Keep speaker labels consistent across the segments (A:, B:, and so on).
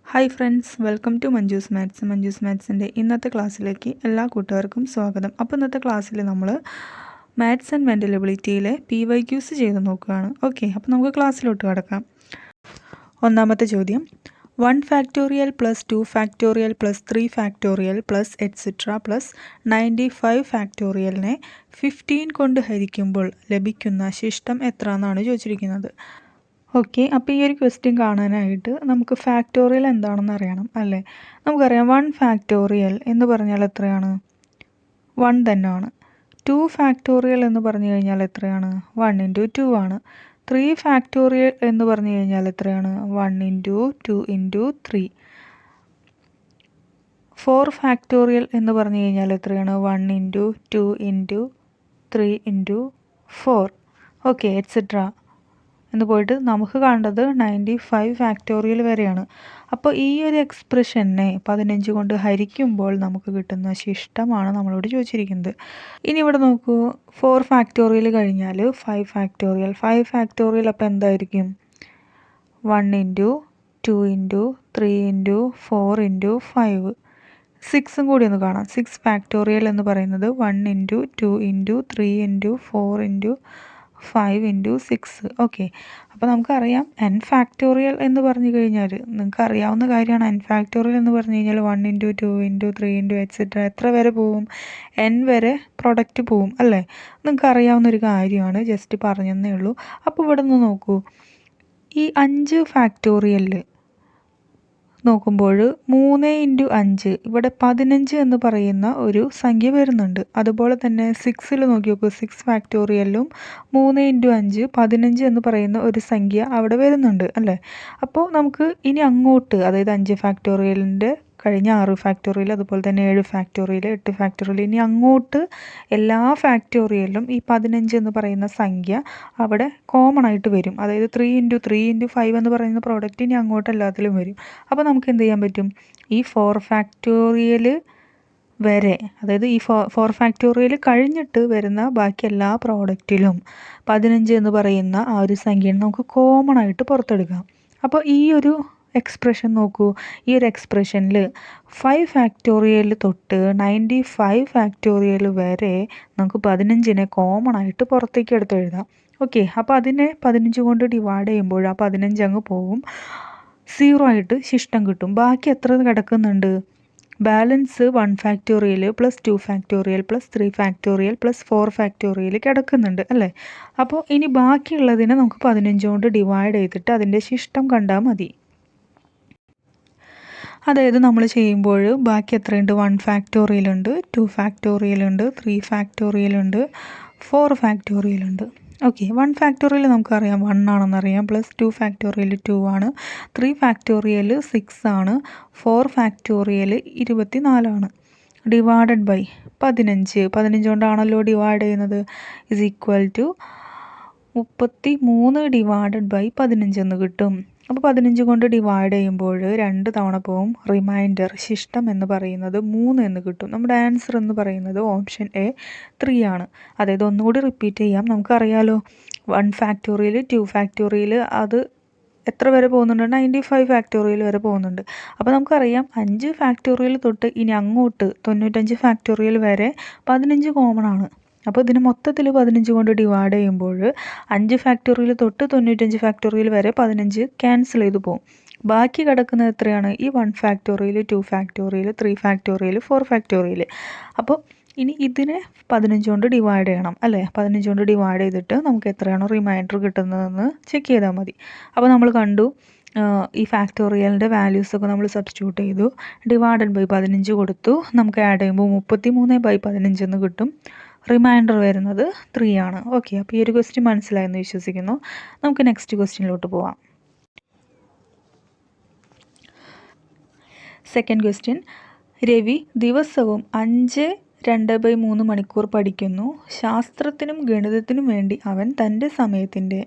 A: Hi friends, welcome to Manju's maths. Manju's മാത്സിൻ്റെ ഇന്നത്തെ ക്ലാസ്സിലേക്ക് എല്ലാ കൂട്ടുകാർക്കും സ്വാഗതം. അപ്പോൾ ഇന്നത്തെ ക്ലാസ്സിൽ നമ്മൾ മാത്സ് ആൻഡ് മെൻ്റൽ എബിലിറ്റിയിലെ PYQs ചെയ്ത് നോക്കുകയാണ്. ഓക്കെ, അപ്പോൾ നമുക്ക് ക്ലാസ്സിലോട്ട് കിടക്കാം. ഒന്നാമത്തെ ചോദ്യം, 1 factorial plus 2 factorial plus 3 factorial plus et cetera plus 95 ഫാക്ടോറിയലിനെ 15 കൊണ്ട് ഹരിക്കുമ്പോൾ ലഭിക്കുന്ന ശിഷ്ടം എത്ര എന്നാണ് ചോദിച്ചിരിക്കുന്നത്. ഓക്കെ, അപ്പോൾ ഈ ഒരു ക്വസ്റ്റ്യൻ കാണാനായിട്ട് നമുക്ക് ഫാക്ടോറിയൽ എന്താണെന്ന് അറിയണം അല്ലേ. നമുക്കറിയാം 1 ഫാക്ടോറിയൽ എന്ന് പറഞ്ഞാൽ എത്രയാണ്? 1 തന്നെയാണ്. 2 ഫാക്ടോറിയൽ എന്ന് പറഞ്ഞു കഴിഞ്ഞാൽ എത്രയാണ്? 1 × 2 ആണ്. 3 ഫാക്ടോറിയൽ എന്ന് പറഞ്ഞു കഴിഞ്ഞാൽ എത്രയാണ്? 1 × 2 × 3. 4 ഫാക്ടോറിയൽ എന്ന് പറഞ്ഞു കഴിഞ്ഞാൽ എത്രയാണ്? 1 × 2 × 3 × 4. ഓക്കെ, എറ്റ്സെട്ര എന്ന് പോയിട്ട് നമുക്ക് കാണേണ്ടത് 95 ഫാക്ടോറിയൽ വരെയാണ്. അപ്പോൾ ഈ ഒരു എക്സ്പ്രഷനെ 15 കൊണ്ട് ഹരിക്കുമ്പോൾ നമുക്ക് കിട്ടുന്ന ശിഷ്ടമാണ് നമ്മളോട് ചോദിച്ചിരിക്കുന്നത്. ഇനി ഇവിടെ നോക്കൂ, 4 ഫാക്ടോറിയൽ കഴിഞ്ഞാൽ 5 ഫാക്ടോറിയൽ. 5 ഫാക്ടോറിയൽ അപ്പോൾ എന്തായിരിക്കും? 1 × 2 × 3 × 4 × 5. 6ഉം കൂടി ഒന്ന് കാണാം. 6 ഫാക്ടോറിയൽ എന്ന് പറയുന്നത് 1 × 2 × 3 × 4 × 5 × 6. ഓക്കെ, അപ്പോൾ നമുക്കറിയാം n ഫാക്ടോറിയൽ എന്ന് പറഞ്ഞു കഴിഞ്ഞാൽ നിങ്ങൾക്ക് അറിയാവുന്ന കാര്യമാണ്. n ഫാക്ടോറിയൽ എന്ന് പറഞ്ഞു കഴിഞ്ഞാൽ 1 × 2 × 3 × എറ്റ്സെട്ര എത്ര വരെ പോവും? n വരെ പ്രൊഡക്റ്റ് പോവും അല്ലേ. നിങ്ങൾക്ക് അറിയാവുന്നൊരു കാര്യമാണ്, ജസ്റ്റ് പറഞ്ഞതേ ഉള്ളൂ. അപ്പോൾ ഇവിടെ നിന്ന് നോക്കൂ, ഈ 5 ഫാക്ടോറിയലിൽ നോക്കുമ്പോൾ 3 × 5 ഇവിടെ 15 എന്ന് പറയുന്ന ഒരു സംഖ്യ വരുന്നുണ്ട്. അതുപോലെ തന്നെ 6ൽ നോക്കി നോക്കൂ, 6 ഫാക്ടോറിയലിലും 3 × 5 15 എന്ന് പറയുന്ന ഒരു സംഖ്യ അവിടെ വരുന്നുണ്ട് അല്ലേ. അപ്പോൾ നമുക്ക് ഇനി അങ്ങോട്ട്, അതായത് 5 ഫാക്ടോറിയലിൻ്റെ കഴിഞ്ഞ 6 ഫാക്ടോറിയൽ, അതുപോലെ തന്നെ 7 ഫാക്ടോറിയൽ, 8 ഫാക്ടോറിയൽ, ഇനി അങ്ങോട്ട് എല്ലാ ഫാക്ടോറിയലിലും ഈ 15 എന്ന് പറയുന്ന സംഖ്യ അവിടെ കോമൺ ആയിട്ട് വരും. അതായത് 3 × 3 × 5 എന്ന് പറയുന്ന പ്രോഡക്റ്റ് ഇനി അങ്ങോട്ട് എല്ലാത്തിലും വരും. അപ്പോൾ നമുക്ക് എന്ത് ചെയ്യാൻ പറ്റും? ഈ 4 ഫാക്ടോറിയൽ വരെ, അതായത് ഈ 4 ഫാക്ടോറിയൽ കഴിഞ്ഞിട്ട് വരുന്ന ബാക്കി എല്ലാ പ്രോഡക്റ്റിലും 15 എന്ന് പറയുന്ന ആ ഒരു സംഖ്യയെ നമുക്ക് കോമൺ ആയിട്ട് പുറത്തെടുക്കാം. അപ്പോൾ ഈ ഒരു എക്സ്പ്രഷൻ നോക്കൂ, ഈ ഒരു എക്സ്പ്രഷനിൽ 5 ഫാക്ടോറിയൽ തൊട്ട് 95 ഫാക്ടോറിയൽ വരെ നമുക്ക് 15നെ കോമൺ ആയിട്ട് പുറത്തേക്ക് എടുത്ത് എഴുതാം. ഓക്കെ, അപ്പോൾ അതിനെ 15 കൊണ്ട് ഡിവൈഡ് ചെയ്യുമ്പോൾ ആ 15 അങ്ങ് പോവും, 0 ആയിട്ട് ശിഷ്ടം കിട്ടും. ബാക്കി എത്ര കിടക്കുന്നുണ്ട്? Balance 1 factorial plus 2 factorial plus 3 factorial plus 4 factorial കിടക്കുന്നുണ്ട് അല്ലേ. അപ്പോൾ ഇനി ബാക്കിയുള്ളതിനെ നമുക്ക് 15 കൊണ്ട് ഡിവൈഡ് ചെയ്തിട്ട് അതിൻ്റെ ശിഷ്ടം കണ്ടാൽ മതി. അതായത് നമ്മൾ ചെയ്യുമ്പോൾ ബാക്കി എത്രയുണ്ട്? 1 ഫാക്ടോറിയൽ ഉണ്ട്, 2 ഫാക്ടോറിയൽ ഉണ്ട്, 3 ഫാക്ടോറിയൽ ഉണ്ട്, 4 ഫാക്ടോറിയൽ ഉണ്ട്. ഓക്കെ, 1 ഫാക്ടോറിയൽ നമുക്കറിയാം 1 ആണെന്നറിയാം, പ്ലസ് 2 ഫാക്ടോറിയൽ 2 ആണ്, 3 ഫാക്ടോറിയൽ 6 ആണ്, 4 ഫാക്ടോറിയൽ 24 ആണ്. ഡിവൈഡഡ് ബൈ 15 കൊണ്ടാണല്ലോ ഡിവൈഡ് ചെയ്യുന്നത്, is equal to 33 divided by 15 എന്ന് കിട്ടും. അപ്പോൾ 15 കൊണ്ട് ഡിവൈഡ് ചെയ്യുമ്പോൾ 2 തവണ പോവും, റിമൈൻഡർ ശിഷ്ടം എന്ന് പറയുന്നത് 3 എന്ന് കിട്ടും. നമ്മുടെ ആൻസർ എന്ന് പറയുന്നത് ഓപ്ഷൻ എ 3 ആണ്. അതായത് ഒന്നുകൂടി റിപ്പീറ്റ് ചെയ്യാം, നമുക്കറിയാലോ 1 ഫാക്ടോറിയൽ 2 ഫാക്ടോറിയൽ അത് എത്ര വരെ പോകുന്നുണ്ട്? 95 ഫാക്ടോറിയൽ വരെ പോകുന്നുണ്ട്. അപ്പോൾ നമുക്കറിയാം 5 ഫാക്ടോറിയൽ തൊട്ട് ഇനി അങ്ങോട്ട് 95 ഫാക്ടോറിയൽ വരെ 15 കോമൺ ആണ്. അപ്പോൾ ഇതിന് മൊത്തത്തിൽ 15 കൊണ്ട് ഡിവൈഡ് ചെയ്യുമ്പോൾ 5 ഫാക്ടോറിയൽ തൊട്ട് 95 ഫാക്ടോറിയൽ വരെ 15 ക്യാൻസൽ ചെയ്ത് പോകും. ബാക്കി കിടക്കുന്നത് എത്രയാണ്? ഈ 1 ഫാക്ടോറിയൽ 2 ഫാക്ടോറിയൽ 3 ഫാക്ടോറിയൽ 4 ഫാക്ടോറിയൽ. അപ്പോൾ ഇനി ഇതിനെ 15 കൊണ്ട് ഡിവൈഡ് ചെയ്യണം അല്ലേ. 15 കൊണ്ട് ഡിവൈഡ് ചെയ്തിട്ട് നമുക്ക് എത്രയാണോ റിമൈൻഡർ കിട്ടുന്നതെന്ന് ചെക്ക് ചെയ്താൽ മതി. അപ്പോൾ നമ്മൾ കണ്ടു, ഈ ഫാക്ടോറിയലിൻ്റെ വാല്യൂസൊക്കെ നമ്മൾ സബ്സ്റ്റിറ്റ്യൂട്ട് ചെയ്തു, ഡിവൈഡഡ് ബൈ 15 കൊടുത്തു, നമുക്ക് ആഡ് ചെയ്യുമ്പോൾ 33/15 എന്ന് കിട്ടും. റിമൈൻഡർ വരുന്നത് 3 ആണ്. ഓക്കെ, അപ്പോൾ ഈ ഒരു ക്വസ്റ്റ്യൻ മനസ്സിലായെന്ന് വിശ്വസിക്കുന്നു. നമുക്ക് നെക്സ്റ്റ് ക്വസ്റ്റ്യനിലോട്ട് പോവാം. സെക്കൻഡ് ക്വസ്റ്റ്യൻ, രവി ദിവസവും 5/2/3 മണിക്കൂർ പഠിക്കുന്നു. ശാസ്ത്രത്തിനും ഗണിതത്തിനും വേണ്ടി അവൻ തൻ്റെ സമയത്തിൻ്റെ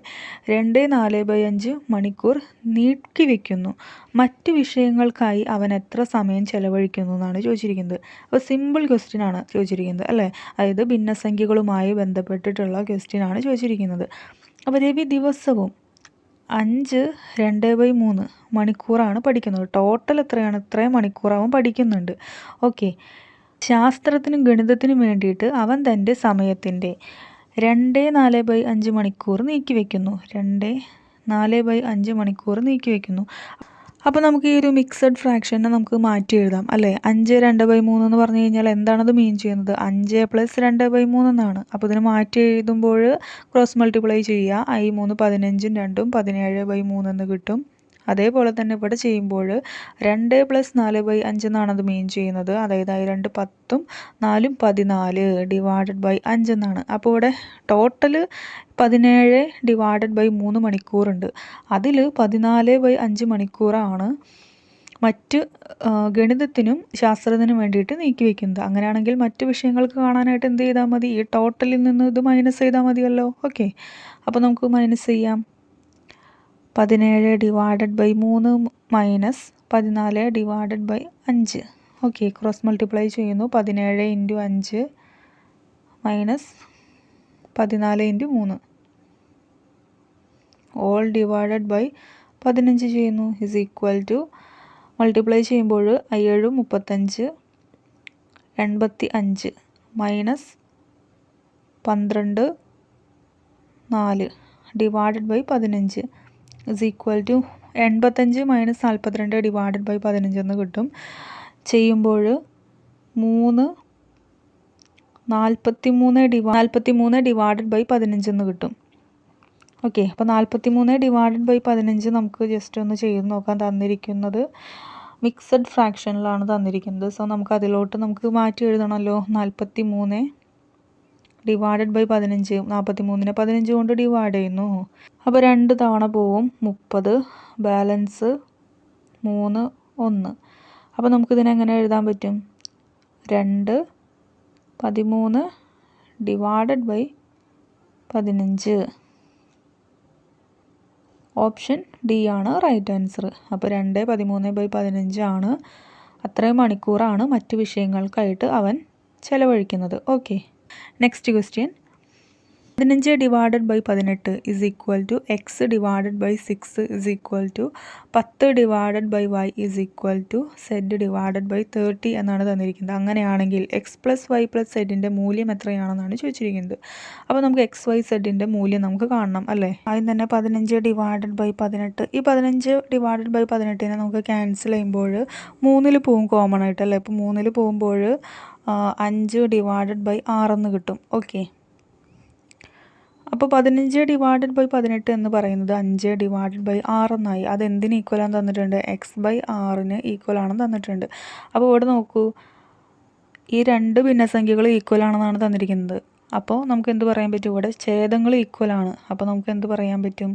A: 2/4/5 മണിക്കൂർ നീക്കിവെക്കുന്നു. മറ്റ് വിഷയങ്ങൾക്കായി അവൻ എത്ര സമയം ചെലവഴിക്കുന്നു എന്നാണ് ചോദിച്ചിരിക്കുന്നത്. അപ്പോൾ സിമ്പിൾ ക്വസ്റ്റ്യൻ ആണ് ചോദിച്ചിരിക്കുന്നത് അല്ലേ. അതായത് ഭിന്നസംഖ്യകളുമായി ബന്ധപ്പെട്ടിട്ടുള്ള ക്വസ്റ്റ്യൻ ആണ് ചോദിച്ചിരിക്കുന്നത്. അപ്പോൾ രവി ദിവസവും 5 2/3 മണിക്കൂറാണ് പഠിക്കുന്നത്. ടോട്ടൽ എത്രയാണ്? ഇത്രയും മണിക്കൂറാവും പഠിക്കുന്നുണ്ട്. ഓക്കെ. ശാസ്ത്രത്തിനും ഗണിതത്തിനും വേണ്ടിയിട്ട് അവൻ തൻ്റെ സമയത്തിൻ്റെ 2/4/5 മണിക്കൂർ നീക്കിവെക്കുന്നു. 2/4/5 മണിക്കൂർ നീക്കിവെക്കുന്നു. അപ്പോൾ നമുക്ക് ഈ ഒരു മിക്സഡ് ഫ്രാക്ഷനെ നമുക്ക് മാറ്റി എഴുതാം അല്ലേ? 5 2/3 എന്ന് പറഞ്ഞു കഴിഞ്ഞാൽ എന്താണത് മീൻ ചെയ്യുന്നത്? 5 + 2/3 എന്നാണ്. അപ്പോൾ ഇതിന് മാറ്റി എഴുതുമ്പോൾ ക്രോസ് മൾട്ടിപ്ലൈ ചെയ്യുക. i3 15ഉം 2ഉം 17/3 എന്ന് കിട്ടും. അതേപോലെ തന്നെ ഇവിടെ ചെയ്യുമ്പോൾ 2 + 4/5 എന്നാണ് അത് മീൻ ചെയ്യുന്നത്. അതായത് i2 10ഉം 4ഉം 14 /5 എന്നാണ്. അപ്പോൾ ഇവിടെ ടോട്ടൽ 17 /3 മണിക്കൂറുണ്ട്. അതിൽ 14/5 മണിക്കൂറാണ് മറ്റ് ഗണിതത്തിനും ശാസ്ത്രത്തിനും വേണ്ടിയിട്ട് നീക്കിവെക്കുന്നത്. അങ്ങനെയാണെങ്കിൽ മറ്റ് വിഷയങ്ങൾക്ക് കാണാനായിട്ട് എന്ത് ചെയ്താൽ മതി? ഈ ടോട്ടലിൽ നിന്ന് ഇത് മൈനസ് ചെയ്താൽ മതിയല്ലോ. ഓക്കെ. അപ്പോൾ നമുക്ക് മൈനസ് ചെയ്യാം. 17 /3 മൈനസ് 14 /5. ഓക്കെ. ക്രോസ് മൾട്ടിപ്ലൈ ചെയ്യുന്നു. 17 × 5 മൈനസ് 14 × 3 ഓൾ ഡിവൈഡഡ് ബൈ 15 ചെയ്യുന്നു ഇസ് ഈക്വൽ ടു മൾട്ടിപ്ലൈ ചെയ്യുമ്പോൾ 7 35 85 minus 12 4 divided by 15 is equal to 85 minus 42 divided by 15 എന്ന് കിട്ടും. ചെയ്യുമ്പോൾ 43 ഡിവൈഡഡ് ബൈ 15 എന്ന് കിട്ടും. ഓക്കെ. അപ്പോൾ 43 ഡിവൈഡഡ് ബൈ 15 നമുക്ക് ജസ്റ്റ് ഒന്ന് ചെയ്ത് നോക്കാം. തന്നിരിക്കുന്നത് മിക്സഡ് ഫ്രാക്ഷനിലാണ് തന്നിരിക്കുന്നത്. സോ നമുക്ക് അതിലോട്ട് നമുക്ക് മാറ്റി എഴുതണമല്ലോ. 43 ഡിവൈഡഡ് ബൈ 15. 43നെ 15 കൊണ്ട് ഡിവൈഡ് ചെയ്യുന്നു. അപ്പോൾ 2 തവണ പോവും. 30 ബാലൻസ് 3 1. അപ്പോൾ നമുക്കിതിനെ എങ്ങനെ എഴുതാൻ പറ്റും? 2 13 ഡിവൈഡഡ് ബൈ 15. ഓപ്ഷൻ ഡി ആണ് റൈറ്റ് ആൻസർ. അപ്പോൾ 2 13/15 ആണ്. അത്രയും മണിക്കൂറാണ് മറ്റ് വിഷയങ്ങൾക്കായിട്ട് അവൻ ചെലവഴിക്കുന്നത്. Okay. Next question. 15 divided by 18 is equal to x divided by 6 is equal to 10 divided by y is equal to z divided by 30 എന്നാണ് തന്നിരിക്കുന്നത്. അങ്ങനെയാണെങ്കിൽ എക്സ് പ്ലസ് വൈ പ്ലസ് സെഡിൻ്റെ മൂല്യം എത്രയാണെന്നാണ് ചോദിച്ചിരിക്കുന്നത്. അപ്പോൾ നമുക്ക് എക്സ് വൈ സെഡിൻ്റെ മൂല്യം നമുക്ക് കാണണം അല്ലേ? ആദ്യം തന്നെ 15 ഡിവൈഡഡ് ബൈ 18. ഈ 15 ഡിവൈഡഡ് ബൈ 18നെ നമുക്ക് ക്യാൻസൽ ചെയ്യുമ്പോൾ 3 പോവും കോമൺ ആയിട്ട് അല്ലേ? അപ്പോൾ 3 പോകുമ്പോൾ 5 ഡിവൈഡഡ് ബൈ 6 എന്ന് കിട്ടും. ഓക്കെ. അപ്പോൾ 15 ഡിവൈഡഡ് ബൈ 18 എന്ന് പറയുന്നത് 5 ഡിവൈഡഡ് ബൈ 6 എന്നായി. അതെന്തിന് ഈക്വലാന്ന് തന്നിട്ടുണ്ട്? x/6 ഈക്വലാണെന്ന് തന്നിട്ടുണ്ട്. അപ്പോൾ ഇവിടെ നോക്കൂ, ഈ 2 ഭിന്നസംഖ്യകൾ ഈക്വലാണെന്നാണ് തന്നിരിക്കുന്നത്. അപ്പോൾ നമുക്ക് എന്ത് പറയാൻ പറ്റും? ഇവിടെ ഛേദങ്ങൾ ഈക്വലാണ്. അപ്പോൾ നമുക്ക് എന്ത് പറയാൻ പറ്റും?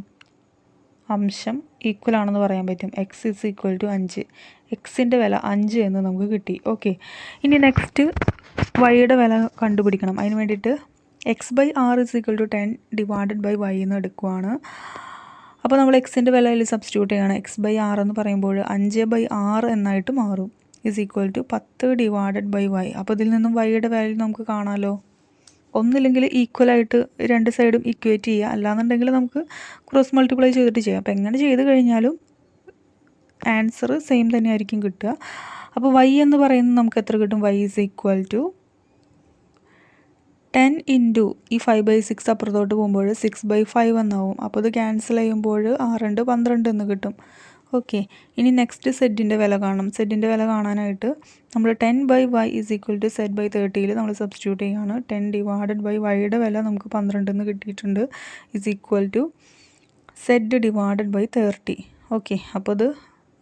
A: അംശം ഈക്വലാണെന്ന് പറയാൻ പറ്റും. x is equal to 5. എക്സിൻ്റെ വില 5 എന്ന് നമുക്ക് കിട്ടി. ഓക്കെ. ഇനി നെക്സ്റ്റ് വൈയുടെ വില കണ്ടുപിടിക്കണം. അതിന് വേണ്ടിയിട്ട് x/6 is equal to 10 divided by y എന്ന് എടുക്കുവാണ്. അപ്പോൾ നമ്മൾ എക്സിൻ്റെ വില അതിൽ സബ്സ്റ്റിറ്റ്യൂട്ട് ചെയ്യണം. x/6 എന്ന് പറയുമ്പോൾ 5/6 എന്നായിട്ട് മാറും. Is equal to 10 divided by y. അപ്പോൾ ഇതിൽ നിന്നും വൈയുടെ വാല്യൂ നമുക്ക് കാണാമല്ലോ. ഒന്നില്ലെങ്കിൽ ഈക്വലായിട്ട് 2 സൈഡും ഇക്വേറ്റ് ചെയ്യുക, അല്ലാന്നുണ്ടെങ്കിൽ നമുക്ക് ക്രോസ് മൾട്ടിപ്ലൈ ചെയ്തിട്ട് ചെയ്യാം. അപ്പോൾ എങ്ങനെ ചെയ്ത് കഴിഞ്ഞാലും ആൻസർ സെയിം തന്നെയായിരിക്കും കിട്ടുക. അപ്പോൾ വൈ എന്ന് പറയുന്നത് നമുക്ക് എത്ര കിട്ടും? Y is equal to 10 into ഈ 5/6 അപ്പുറത്തോട്ട് പോകുമ്പോൾ 6/5 എന്നാവും. അപ്പോൾ ഇത് ക്യാൻസൽ ചെയ്യുമ്പോൾ 6 12 എന്ന് കിട്ടും. ഓക്കെ. ഇനി നെക്സ്റ്റ് സെഡിൻ്റെ വില കാണണം. സെഡിൻ്റെ വില കാണാനായിട്ട് നമ്മൾ 10/y ഇസ് ഈക്വൽ ടു z/30യിൽ നമ്മൾ സബ്സ്റ്റിറ്റ്യൂട്ട് ചെയ്യുകയാണ്. 10 ഡിവൈഡഡ് ബൈ വൈയുടെ വില നമുക്ക് 12 എന്ന് കിട്ടിയിട്ടുണ്ട്. Is equal to z divided by 30. Okay. അപ്പോൾ ഇത്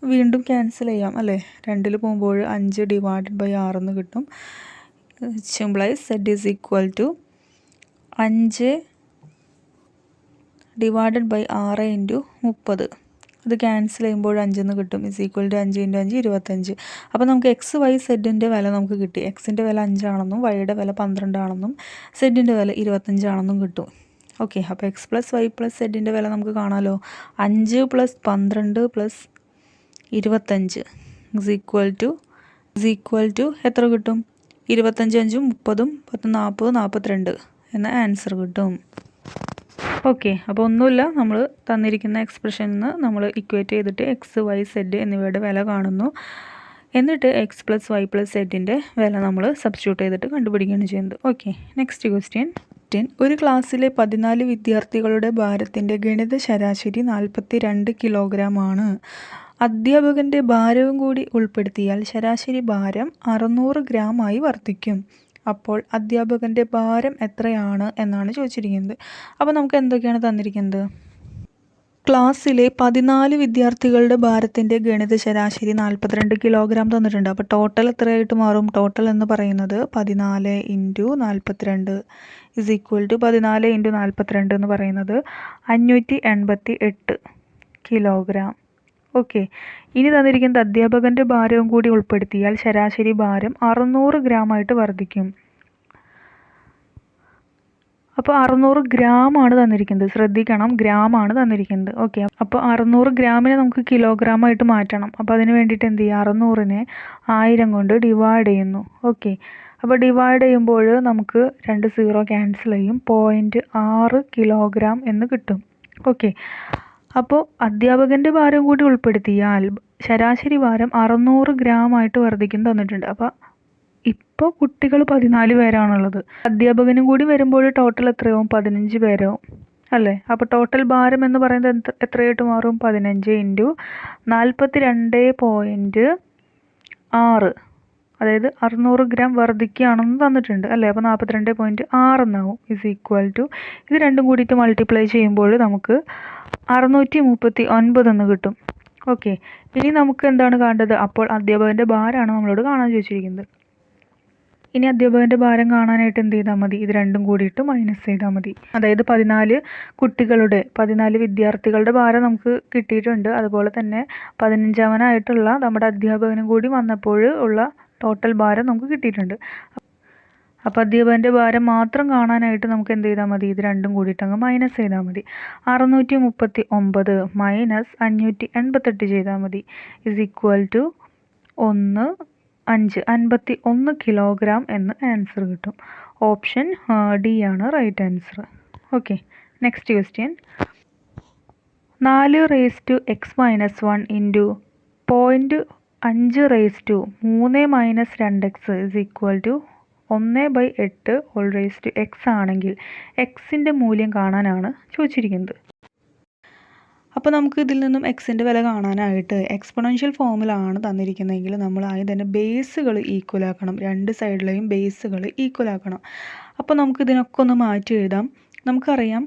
A: വീണ്ടും ക്യാൻസൽ ചെയ്യാം അല്ലേ? 2 പോകുമ്പോൾ 5 ഡിവൈഡഡ് ബൈ 6 എന്ന് കിട്ടും. Simplify z is equal to 5 divided by 6 into 30. അത് ക്യാൻസൽ ചെയ്യുമ്പോൾ 5 എന്ന് കിട്ടും. Is equal to 5 × 5 25. അപ്പോൾ നമുക്ക് എക്സ് വൈ സെഡിൻ്റെ വില നമുക്ക് കിട്ടി. എക്സിൻ്റെ വില 5 ആണെന്നും വൈയുടെ വില 12 ആണെന്നും സെഡിൻ്റെ വില 25 ആണെന്നും കിട്ടും. ഓക്കെ. അപ്പോൾ എക്സ് പ്ലസ് വൈ പ്ലസ് സെഡിൻ്റെ വില നമുക്ക് കാണാമല്ലോ. 5 + 12 + 25 ഇസ് ഈക്വൽ ടു എത്ര കിട്ടും? 25 5 30 10 40 42 എന്ന ആൻസർ കിട്ടും. ഓക്കെ, അപ്പോൾ ഒന്നുമില്ല, നമ്മൾ തന്നിരിക്കുന്ന എക്സ്പ്രഷനിൽ നിന്ന് നമ്മൾ ഇക്വേറ്റ് ചെയ്തിട്ട് എക്സ് വൈ സെഡ് എന്നിവയുടെ വില കാണുന്നു. എന്നിട്ട് എക്സ് പ്ലസ് വൈ പ്ലസ് സെഡിൻ്റെ വില നമ്മൾ സബ്സ്റ്റിറ്റ്യൂട്ട് ചെയ്തിട്ട് കണ്ടുപിടിക്കുകയാണ് ചെയ്യുന്നത്. Okay, next question. ഒരു ക്ലാസ്സിലെ 14 വിദ്യാർത്ഥികളുടെ ഭാരത്തിൻ്റെ ഗണിത ശരാശരി 42 കിലോഗ്രാം ആണ്. അധ്യാപകൻ്റെ ഭാരവും കൂടി ഉൾപ്പെടുത്തിയാൽ ശരാശരി ഭാരം 600 ഗ്രാം ആയി വർദ്ധിക്കും. അപ്പോൾ അധ്യാപകൻ്റെ ഭാരം എത്രയാണ് എന്നാണ് ചോദിച്ചിരിക്കുന്നത്. അപ്പോൾ നമുക്ക് എന്തൊക്കെയാണ് തന്നിരിക്കുന്നത്? ക്ലാസ്സിലെ 14 വിദ്യാർത്ഥികളുടെ ഭാരത്തിൻ്റെ ഗണിത ശരാശരി 42 കിലോഗ്രാം തന്നിട്ടുണ്ട്. അപ്പോൾ ടോട്ടൽ എത്രയായിട്ട് മാറും? ടോട്ടൽ എന്ന് പറയുന്നത് 14 × 42 ഇസ് ഈക്വൽ ടു 14 × 42 എന്ന് പറയുന്നത് 588 കിലോഗ്രാം. ഓക്കെ, ഇനി തന്നിരിക്കുന്നത് അധ്യാപകൻ്റെ ഭാരവും കൂടി ഉൾപ്പെടുത്തിയാൽ ശരാശരി ഭാരം 600 ഗ്രാമായിട്ട് വർദ്ധിക്കും. അപ്പോൾ 600 ഗ്രാം ആണ് തന്നിരിക്കുന്നത്. ശ്രദ്ധിക്കണം, ഗ്രാം ആണ് തന്നിരിക്കുന്നത്. ഓക്കെ, അപ്പോൾ 600 ഗ്രാമിനെ നമുക്ക് കിലോഗ്രാം ആയിട്ട് മാറ്റണം. അപ്പോൾ അതിന് വേണ്ടിയിട്ട് എന്ത് ചെയ്യുക? 600നെ 1000 കൊണ്ട് ഡിവൈഡ് ചെയ്യുന്നു. ഓക്കെ, അപ്പോൾ ഡിവൈഡ് ചെയ്യുമ്പോൾ നമുക്ക് 2 0 ക്യാൻസൽ ചെയ്യും. 0.6 കിലോഗ്രാം എന്ന് കിട്ടും. ഓക്കെ, അപ്പോൾ അധ്യാപകൻ്റെ ഭാരം കൂടി ഉൾപ്പെടുത്തിയാൽ ശരാശരി ഭാരം 600 ഗ്രാം ആയിട്ട് വർദ്ധിക്കും തന്നിട്ടുണ്ട്. അപ്പോൾ ഇപ്പോൾ കുട്ടികൾ 14 പേരാണുള്ളത്. അധ്യാപകനും കൂടി വരുമ്പോൾ ടോട്ടൽ എത്രയാവും? 15 പേരാവും അല്ലേ? അപ്പോൾ ടോട്ടൽ ഭാരം എന്ന് പറയുന്നത് എത്രയായിട്ട് മാറും? 15 × 42.6, അതായത് 600 ഗ്രാം വർദ്ധിക്കുകയാണെന്ന് തന്നിട്ടുണ്ട് അല്ലേ? അപ്പോൾ 42.6 എന്നാവും. ഇസ് ഈക്വൽ ടു ഇത് രണ്ടും കൂടിയിട്ട് മൾട്ടിപ്ലൈ ചെയ്യുമ്പോൾ നമുക്ക് 639 എന്ന് കിട്ടും. ഓക്കെ, ഇനി നമുക്ക് എന്താണ് കാണേണ്ടത്? അപ്പോൾ അധ്യാപകൻ്റെ ഭാരമാണ് നമ്മളോട് കാണാൻ ചോദിച്ചിരിക്കുന്നത്. ഇനി അധ്യാപകൻ്റെ ഭാരം കാണാനായിട്ട് എന്ത് ചെയ്താൽ മതി? ഇത് രണ്ടും കൂടിയിട്ട് മൈനസ് ചെയ്താൽ മതി. അതായത് 14 വിദ്യാർത്ഥികളുടെ ഭാരം നമുക്ക് കിട്ടിയിട്ടുണ്ട്. അതുപോലെ തന്നെ 15-അവനായിട്ടുള്ള നമ്മുടെ അധ്യാപകനും കൂടി വന്നപ്പോൾ ഉള്ള ടോട്ടൽ ഭാരം നമുക്ക് കിട്ടിയിട്ടുണ്ട്. അപ്പോൾ അധ്യാപകൻ്റെ ഭാരം മാത്രം കാണാനായിട്ട് നമുക്ക് എന്ത് ചെയ്താൽ മതി? ഇത് രണ്ടും കൂടിയിട്ട് അങ്ങ് മൈനസ് ചെയ്താൽ മതി. 639 മൈനസ് 588 ചെയ്താൽ മതി. ഇസ് ഈക്വൽ ടു 51 കിലോഗ്രാം എന്ന് ആൻസർ കിട്ടും. ഓപ്ഷൻ ഡി ആണ് right answer. Okay, next question. 4 raised to x minus 1 into 0.5 raised to 3 minus 2x is equal to 1/8 all raised to x ആണെങ്കിൽ എക്സിൻ്റെ മൂല്യം കാണാനാണ് ചോദിച്ചിരിക്കുന്നത്. അപ്പോൾ നമുക്ക് ഇതിൽ നിന്നും എക്സിൻ്റെ വില കാണാനായിട്ട് എക്സ്പൊണൻഷ്യൽ ഫോമിലാണ് തന്നിരിക്കുന്നതെങ്കിൽ നമ്മൾ ആദ്യം തന്നെ ബേസുകൾ ഈക്വൽ ആക്കണം. രണ്ട് സൈഡിലെയും ബേസുകൾ ഈക്വൽ ആക്കണം. അപ്പോൾ നമുക്ക് ഇതിനൊക്കെ ഒന്ന് മാറ്റി എഴുതാം. നമുക്കറിയാം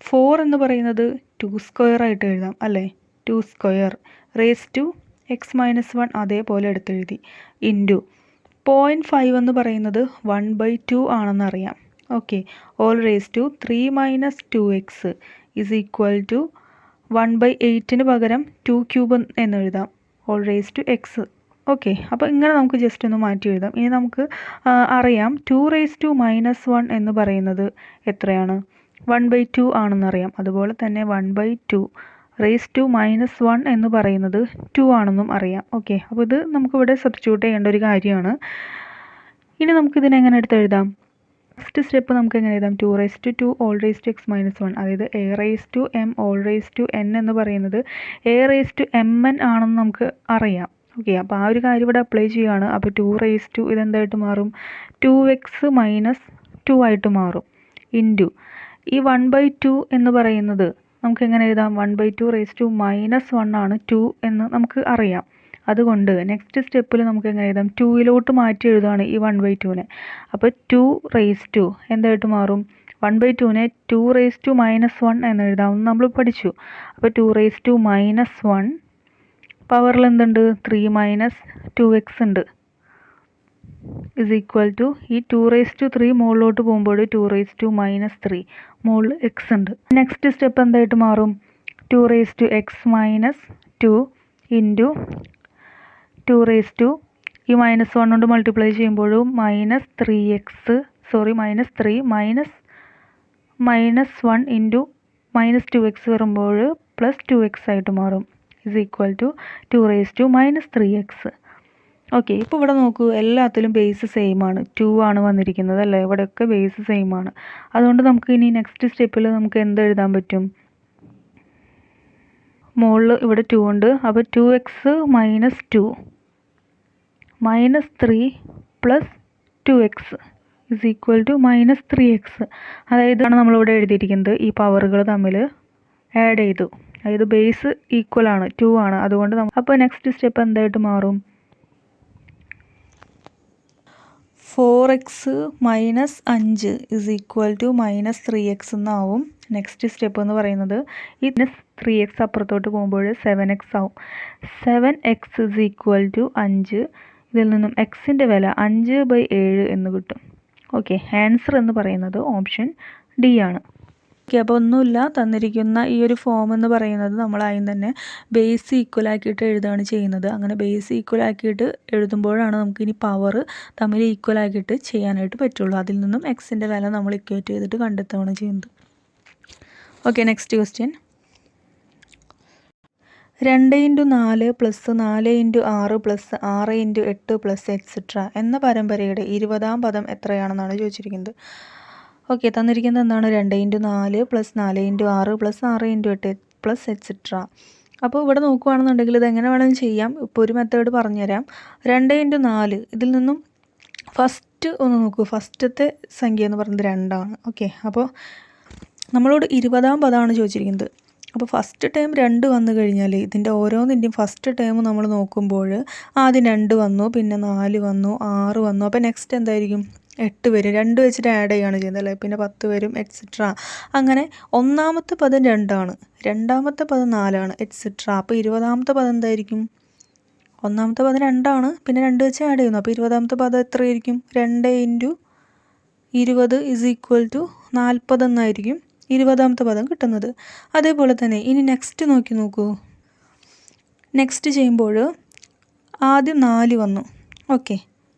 A: 4 എന്ന് പറയുന്നത് 2² ആയിട്ട് എഴുതാം അല്ലേ? 2² റേസ് ടു എക്സ് മൈനസ് 1 അതേപോലെ എടുത്തെഴുതി. ഇൻറ്റു 0.5 എന്ന് പറയുന്നത് 1/2 ആണെന്നറിയാം. Okay, all raise to 3 minus 2x is equal to 1/8 പകരം 2³ എന്ന് എഴുതാം. All raise to x. Okay, അപ്പോൾ ഇങ്ങനെ നമുക്ക് ജസ്റ്റ് ഒന്ന് മാറ്റി എഴുതാം. ഇനി നമുക്ക് അറിയാം 2 റേസ് ടു മൈനസ് 1 എന്ന് പറയുന്നത് എത്രയാണ്? 1/2 ആണെന്നറിയാം. അതുപോലെ തന്നെ 1/2 റേസ് ടു മൈനസ് 1 എന്ന് പറയുന്നത് 2 ആണെന്നും അറിയാം. ഓക്കെ, അപ്പോൾ ഇത് നമുക്കിവിടെ സബ്സ്റ്റിറ്റ്യൂട്ട് ചെയ്യേണ്ട ഒരു കാര്യമാണ്. ഇനി നമുക്കിതിനെങ്ങനെ എടുത്തെഴുതാം? ഫസ്റ്റ് സ്റ്റെപ്പ് നമുക്ക് എങ്ങനെ എഴുതാം? 2 raise to 2 all raise to x minus 1, അതായത് a raise to m all raise to n എന്ന് പറയുന്നത് a raise to m n ആണെന്ന് നമുക്ക് അറിയാം. ഓക്കെ, അപ്പോൾ ആ ഒരു കാര്യം ഇവിടെ അപ്ലൈ ചെയ്യുകയാണ്. അപ്പോൾ 2 റേസ് ടു ഇതെന്തായിട്ട് മാറും? 2x മൈനസ് 2 ആയിട്ട് മാറും. ഇൻറ്റു ഈ 1/2 എന്ന് പറയുന്നത് നമുക്ക് എങ്ങനെ എഴുതാം? 1/2 റേസ് ടു മൈനസ് 1 ആണ് 2 എന്ന് നമുക്ക് അറിയാം. അതുകൊണ്ട് നെക്സ്റ്റ് സ്റ്റെപ്പിൽ നമുക്ക് എങ്ങനെ എഴുതാം? 2 മാറ്റി എഴുതുകയാണ് ഈ 1/2നെ. അപ്പോൾ 2 റേസ് ടു എന്തായിട്ട് മാറും? 1/2നെ 2 റേസ് ടു മൈനസ് 1 എന്ന് എഴുതാമെന്ന് നമ്മൾ പഠിച്ചു. അപ്പോൾ 2 റേസ് ടു മൈനസ് 1 പവറിൽ എന്തുണ്ട്? 3 മൈനസ് 2x ഉണ്ട്. ഇസ് ഈക്വൽ ടു ഈ 2 റേസ് ടു 3 മുകളിലോട്ട് പോകുമ്പോൾ 2 റേസ് ടു മൈനസ് 3 മുകളിൽ എക്സ് ഉണ്ട്. നെക്സ്റ്റ് സ്റ്റെപ്പ് എന്തായിട്ട് മാറും? 2 raise to x minus 2 into 2 raise to ഈ മൈനസ് 1 കൊണ്ട് മൾട്ടിപ്ലൈ ചെയ്യുമ്പോഴും minus 3 minus 1 into minus 2x വരുമ്പോൾ പ്ലസ് 2x ആയിട്ട് മാറും. Is equal to 2 raise to minus 3x. Okay, ഇപ്പോൾ ഇവിടെ നോക്കൂ, എല്ലാത്തിലും ബേസ് സെയിം ആണ്, 2 ആണ് വന്നിരിക്കുന്നത് അല്ലേ. ഇവിടെയൊക്കെ ബേസ് സെയിം ആണ്. അതുകൊണ്ട് നമുക്ക് ഇനി നെക്സ്റ്റ് സ്റ്റെപ്പിൽ നമുക്ക് എന്ത് എഴുതാൻ പറ്റും? മുകളിൽ ഇവിടെ 2 ഉണ്ട്. അപ്പോൾ 2x minus 2 minus 3 plus 2x is equal to minus 3x. അതായത് നമ്മളിവിടെ എഴുതിയിരിക്കുന്നത് ഈ പവറുകൾ തമ്മിൽ ആഡ് ചെയ്തു. അതായത് ബേസ് ഈക്വൽ ആണ്, 2 ആണ്. അതുകൊണ്ട് അപ്പോൾ നെക്സ്റ്റ് സ്റ്റെപ്പ് എന്തായിട്ട് മാറും? 4x minus 5 is equal to minus 3x എന്നാവും നെക്സ്റ്റ് സ്റ്റെപ്പ് എന്ന് പറയുന്നത്. ഈ 3x അപ്പുറത്തോട്ട് പോകുമ്പോൾ 7x ആവും. 7x is equal to 5. ഇതിൽ നിന്നും എക്സിൻ്റെ വില 5/7 എന്ന് കിട്ടും. ഓക്കെ, ആൻസർ എന്ന് പറയുന്നത് ഓപ്ഷൻ ഡി ആണ്. ഓക്കെ, അപ്പോൾ ഒന്നുമില്ല, തന്നിരിക്കുന്ന ഈ ഒരു ഫോം എന്ന് പറയുന്നത് നമ്മൾ ആദ്യം തന്നെ ബേസ് ഈക്വൽ ആക്കിയിട്ട് എഴുതുകയാണ് ചെയ്യുന്നത്. അങ്ങനെ ബേസ് ഈക്വൽ ആക്കിയിട്ട് എഴുതുമ്പോഴാണ് നമുക്ക് ഇനി പവർ തമ്മിൽ ഈക്വൽ ആക്കിയിട്ട് ചെയ്യാനായിട്ട് പറ്റുള്ളൂ. അതിൽ നിന്നും എക്സിൻ്റെ വില നമ്മൾ ഇക്വേറ്റ് ചെയ്തിട്ട് കണ്ടെത്തുകയാണ് ചെയ്യുന്നത്. Okay, next question. 2x4 plus 4x6 plus 6x8 plus etcetera എന്ന പരമ്പരയുടെ 20ാം പദം എത്രയാണെന്നാണ് ചോദിച്ചിരിക്കുന്നത്. ഓക്കെ, തന്നിരിക്കുന്നത് എന്താണ്? 2x4 plus 4x6 plus 6x8 plus etcetera. അപ്പോൾ ഇവിടെ നോക്കുകയാണെന്നുണ്ടെങ്കിൽ ഇത് എങ്ങനെ വേണമെങ്കിലും ചെയ്യാം. ഇപ്പോൾ ഒരു മെത്തേഡ് പറഞ്ഞുതരാം. 2x4 ഇതിൽ നിന്നും ഫസ്റ്റ് ഒന്ന് നോക്കൂ. ഫസ്റ്റത്തെ സംഖ്യ എന്ന് പറയുന്നത് 2 ആണ്. ഓക്കെ, അപ്പോൾ നമ്മളോട് 20ാം പദമാണ് ചോദിച്ചിരിക്കുന്നത്. അപ്പോൾ ഫസ്റ്റ് ടൈം 2 വന്നു കഴിഞ്ഞാൽ ഇതിൻ്റെ ഓരോന്നിൻ്റെയും ഫസ്റ്റ് ടൈം നമ്മൾ നോക്കുമ്പോൾ ആദ്യം 2 വന്നു, പിന്നെ 4 വന്നു, 6 വന്നു. അപ്പോൾ നെക്സ്റ്റ് എന്തായിരിക്കും? 8 വരും. 2 വെച്ചിട്ട് ആഡ് ചെയ്യുകയാണ് ചെയ്യുന്നത് അല്ലേ. പിന്നെ 10 വരും, എക്സെട്ര. അങ്ങനെ ഒന്നാമത്തെ പദം 2 ആണ്, രണ്ടാമത്തെ പദം 4 ആണ്, എക്സെട്ര. അപ്പോൾ 20ാമത്തെ പദം എന്തായിരിക്കും? ഒന്നാമത്തെ പദം 2 ആണ്, പിന്നെ 2 വെച്ച് ആഡ് ചെയ്യുന്നു. അപ്പോൾ 20ാമത്തെ പദം എത്രയായിരിക്കും? 2 × 20 ഇസ് ഈക്വൽ ടു 40 എന്നായിരിക്കും 20ാമത്തെ പദം കിട്ടുന്നത്. അതേപോലെ തന്നെ ഇനി നെക്സ്റ്റ് നോക്കൂ. നെക്സ്റ്റ് ചെയ്യുമ്പോൾ ആദ്യം 4 വന്നു. ഓക്കെ,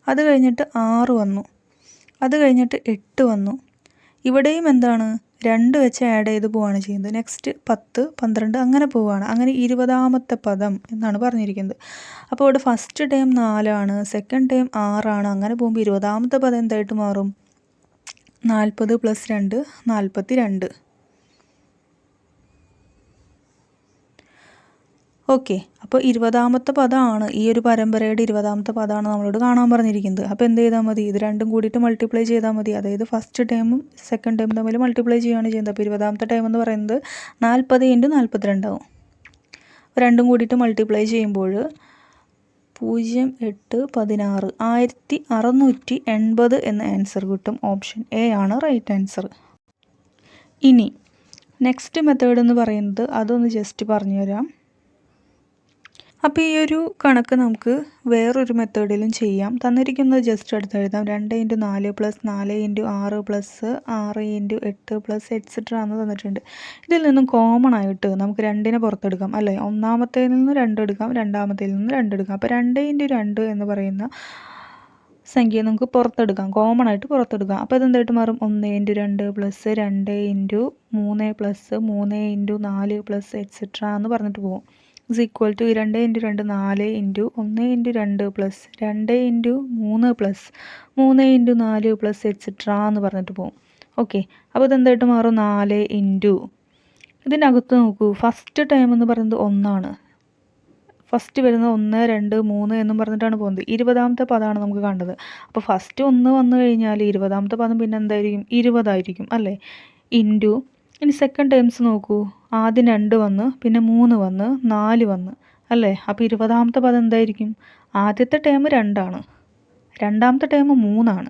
A: അത് കഴിഞ്ഞിട്ട് 6 വന്നു, അത് കഴിഞ്ഞിട്ട് 8 വന്നു. ഇവിടെയും എന്താണ്? 2 വെച്ച് ആഡ് ചെയ്ത് പോവുകയാണ് ചെയ്യുന്നത്. നെക്സ്റ്റ് 10, 12 അങ്ങനെ പോവുകയാണ്. അങ്ങനെ 20ാമത്തെ പദം എന്നാണ് പറഞ്ഞിരിക്കുന്നത്. അപ്പോൾ ഇവിടെ ഫസ്റ്റ് ടൈം 4 ആണ്, സെക്കൻഡ് ടൈം 6 ആണ്. അങ്ങനെ പോകുമ്പോൾ 20ാമത്തെ പദം എന്തായിട്ട് മാറും? 40 പ്ലസ് 2 42. ഓക്കെ, അപ്പോൾ 20ാമത്തെ പദമാണ് ഈ ഒരു പരമ്പരയുടെ 20ാമത്തെ പദമാണ് നമ്മളോട് കാണാൻ പറഞ്ഞിരിക്കുന്നത്. അപ്പോൾ എന്ത് ചെയ്താൽ മതി? ഇത് രണ്ടും കൂടിയിട്ട് മൾട്ടിപ്ലൈ ചെയ്താൽ മതി. അതായത് ഫസ്റ്റ് ടൈമും സെക്കൻഡ് ടൈമും തമ്മിൽ മൾട്ടിപ്ലൈ ചെയ്യുകയാണ് ചെയ്യുന്നത്. അപ്പോൾ 20ാമത്തെ ടൈം എന്ന് പറയുന്നത് 40 × 42 ആവും. രണ്ടും കൂടിയിട്ട് മൾട്ടിപ്ലൈ ചെയ്യുമ്പോൾ 0, 8, 16 1680 എന്ന ആൻസർ കിട്ടും. ഓപ്ഷൻ എ ആണ് റൈറ്റ് ആൻസർ. ഇനി നെക്സ്റ്റ് മെത്തേഡ് എന്ന് പറയുന്നത് അതൊന്ന് ജസ്റ്റ് പറഞ്ഞു തരാം. അപ്പോൾ ഈ ഒരു കണക്ക് നമുക്ക് വേറൊരു മെത്തേഡിലും ചെയ്യാം. തന്നിരിക്കുന്നത് ജസ്റ്റ് എടുത്ത് എഴുതാം. 2x4 plus 4x6 plus 6x8 plus etcetera എന്ന് തന്നിട്ടുണ്ട്. ഇതിൽ നിന്നും കോമൺ ആയിട്ട് നമുക്ക് 2നെ പുറത്തെടുക്കാം അല്ലേ. ഒന്നാമത്തേതിൽ നിന്ന് 2 എടുക്കാം, രണ്ടാമത്തേതിൽ നിന്ന് 2 എടുക്കാം. അപ്പോൾ 2x2 എന്ന് പറയുന്ന സംഖ്യ നമുക്ക് പുറത്തെടുക്കാം, കോമൺ ആയിട്ട് പുറത്തെടുക്കാം. അപ്പോൾ ഇതെന്തായിട്ട് മാറും? 1x2 plus 2x3 plus 3x4 plus etcetera എന്ന് പറഞ്ഞിട്ട് പോകും. Is equal to 2x2 4 × 1x2 plus 2x3 plus 3x4 plus etcetera എന്ന് പറഞ്ഞിട്ട് പോകും. ഓക്കെ, അപ്പോൾ ഇതെന്തായിട്ട് മാറും? 4 × ഇതിൻ്റെ അകത്ത് നോക്കൂ. ഫസ്റ്റ് ടൈം എന്ന് പറയുന്നത് 1 ആണ്. ഫസ്റ്റ് വരുന്നത് 1, 2, 3 എന്നും പറഞ്ഞിട്ടാണ് പോകുന്നത്. 20ാമത്തെ പദമാണ് നമുക്ക് കണ്ടത്. അപ്പോൾ ഫസ്റ്റ് 1 വന്നു കഴിഞ്ഞാൽ 20ാമത്തെ പദം പിന്നെ എന്തായിരിക്കും? 20 ആയിരിക്കും അല്ലേ. ഇൻറ്റു ഇനി സെക്കൻഡ് ടൈംസ് നോക്കൂ. ആദ്യം 2 വന്ന്, പിന്നെ 3 വന്ന്, 4 വന്ന് അല്ലേ. അപ്പോൾ 20ാമത്തെ പദം എന്തായിരിക്കും? ആദ്യത്തെ ടൈം 2 ആണ്, രണ്ടാമത്തെ ടൈം 3 ആണ്,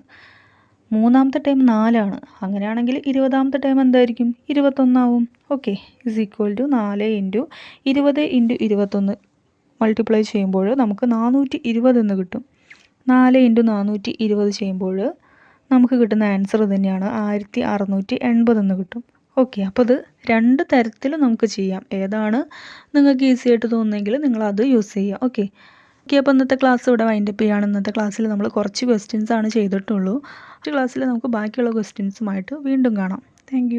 A: മൂന്നാമത്തെ ടൈം 4 ആണ്. അങ്ങനെയാണെങ്കിൽ 20ാമത്തെ ടൈം എന്തായിരിക്കും? 21 ആവും. Okay, is equal to 4 × 20 × 21 multiply ചെയ്യുമ്പോൾ നമുക്ക് 420 എന്ന് കിട്ടും. 4 × 420 ചെയ്യുമ്പോൾ നമുക്ക് കിട്ടുന്ന ആൻസർ തന്നെയാണ് 1680 എന്ന് കിട്ടും. ഓക്കെ, അപ്പോൾ ഇത് 2 തരത്തിലും നമുക്ക് ചെയ്യാം. ഏതാണ് നിങ്ങൾക്ക് ഈസി ആയിട്ട് തോന്നുന്നെങ്കിൽ നിങ്ങൾ അത് യൂസ് ചെയ്യുക. ഓക്കെ, അപ്പോൾ ഇന്നത്തെ ക്ലാസ് ഇവിടെ വൈൻഡപ്പ് ചെയ്യുകയാണ്. ഇന്നത്തെ ക്ലാസ്സിൽ നമ്മൾ കുറച്ച് ക്വസ്റ്റ്യൻസ് ആണ് ചെയ്തിട്ടുള്ളൂ. ഈ ക്ലാസ്സിൽ നമുക്ക് ബാക്കിയുള്ള ക്വസ്റ്റ്യൻസുമായിട്ട് വീണ്ടും കാണാം. താങ്ക്